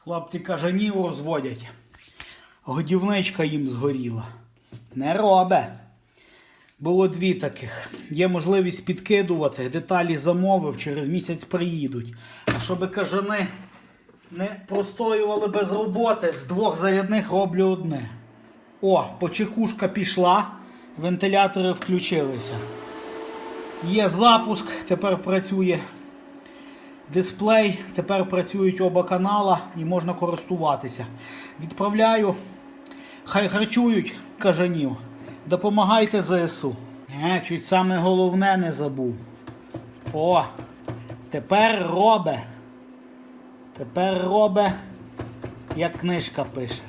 Хлопці кажанів розводять. Годівничка їм згоріла. Не робе. Було дві таких. Є можливість підкидувати. Деталі замовив, через місяць приїдуть. А щоб кажани не простоювали без роботи, з двох зарядних роблю одне. О, почекушка пішла. Вентилятори включилися. Є запуск, тепер працює дисплей, тепер працюють оба канала і можна користуватися. Відправляю, хай харчують кажанів. Допомагайте ЗСУ. Чуть саме головне не забув. О, тепер робе. Тепер робе, як книжка пише.